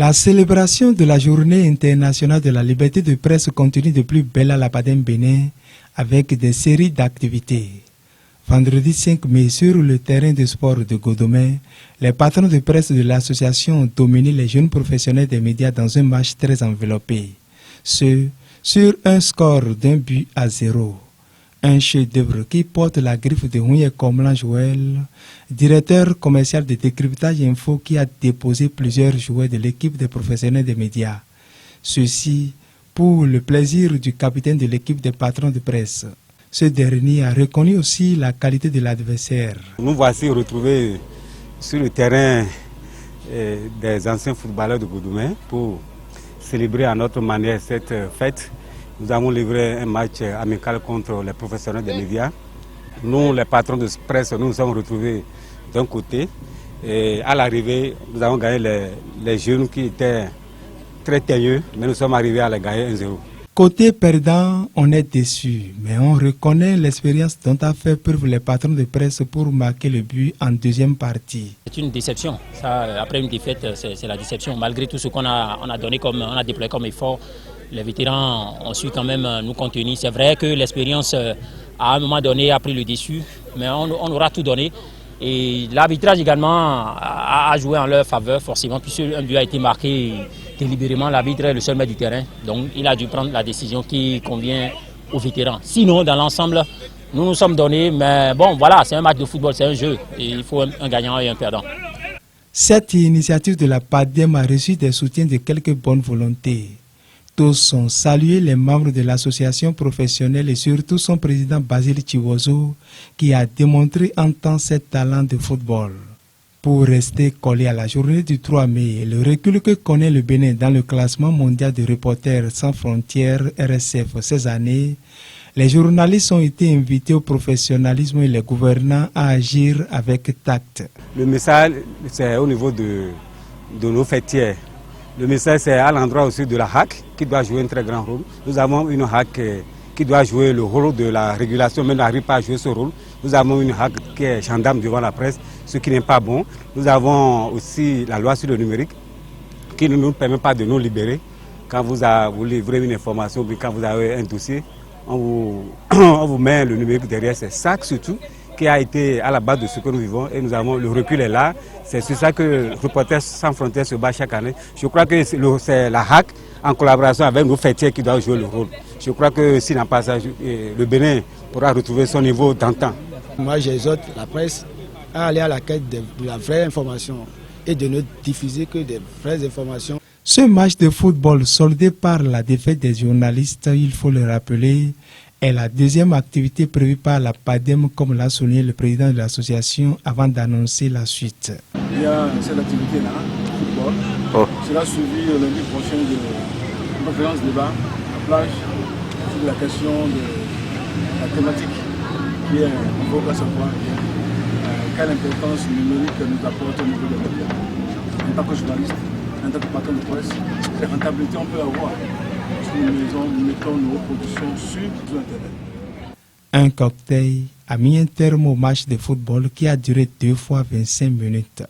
La célébration de la Journée internationale de la liberté de presse continue de plus belle à la Padem-Bénin avec des séries d'activités. Vendredi 5 mai, sur le terrain de sport de Godomé, les patrons de presse de l'association ont dominé les jeunes professionnels des médias dans un match très enveloppé. Ce, sur un score d'1-0. Un chef-d'œuvre qui porte la griffe de Houye Komlan Joël, directeur commercial de décryptage info qui a déposé plusieurs joueurs de l'équipe des professionnels des médias. Ceci pour le plaisir du capitaine de l'équipe des patrons de presse. Ce dernier a reconnu aussi la qualité de l'adversaire. Nous voici retrouvés sur le terrain des anciens footballeurs de Godomé pour célébrer à notre manière cette fête. Nous avons livré un match amical contre les professionnels des médias. Nous, les patrons de presse, nous nous sommes retrouvés d'un côté. Et à l'arrivée, nous avons gagné les jeunes qui étaient très teigneux, mais nous sommes arrivés à les gagner 1-0. Côté perdant, on est déçu, mais on reconnaît l'expérience dont a fait preuve les patrons de presse pour marquer le but en deuxième partie. C'est une déception. Ça, après une défaite, c'est la déception. Malgré tout ce qu'on a donné on a déployé comme effort, les vétérans ont su quand même nous contenir. C'est vrai que l'expérience, à un moment donné, a pris le dessus, mais on aura tout donné. Et l'arbitrage également a joué en leur faveur, forcément, puisque un but a été marqué délibérément. L'arbitre est le seul maître du terrain, donc il a dû prendre la décision qui convient aux vétérans. Sinon, dans l'ensemble, nous nous sommes donnés, mais bon, voilà, c'est un match de football, c'est un jeu, et il faut un gagnant et un perdant. Cette initiative de la PADEM a reçu des soutiens de quelques bonnes volontés. Tous ont salué les membres de l'association professionnelle et surtout son président Basile Chiwozo qui a démontré en temps ses talents de football. Pour rester collé à la journée du 3 mai et le recul que connaît le Bénin dans le classement mondial de Reporters sans frontières RSF ces années, les journalistes ont été invités au professionnalisme et les gouvernants à agir avec tact. Le message, c'est au niveau de nos fêtières. Le message, c'est à l'endroit aussi de la HAC qui doit jouer un très grand rôle. Nous avons une HAC qui doit jouer le rôle de la régulation, mais n'arrive pas à jouer ce rôle. Nous avons une HAC qui est gendarme devant la presse, ce qui n'est pas bon. Nous avons aussi la loi sur le numérique qui ne nous permet pas de nous libérer. Quand vous livrez une information, quand vous avez un dossier, on vous met le numérique derrière. C'est ça surtout qui a été à la base de ce que nous vivons et nous avons le recul est là. C'est sur ça que Reporters sans frontières se bat chaque année. Je crois que c'est la HAC en collaboration avec nos fêtiers qui doivent jouer le rôle. Je crois que s'il n'a pas ça, le Bénin pourra retrouver son niveau d'antan. Moi, j'exhorte la presse à aller à la quête de la vraie information et de ne diffuser que des vraies informations. Ce match de football soldé par la défaite des journalistes, il faut le rappeler, est la deuxième activité prévue par la PADEM, comme l'a souligné le président de l'association avant d'annoncer la suite. Il y a cette activité-là, football. Sera suivi lundi prochain de conférence débat à plage sur la question de la thématique qui est en vogue à savoir quelle importance numérique nous apporte au niveau des médias. En tant que journaliste, en tant que patron de presse, quelle rentabilité on peut avoir. Nous mettons nos productions sur Internet. Un cocktail a mis un terme au match de football qui a duré 2 fois 25 minutes.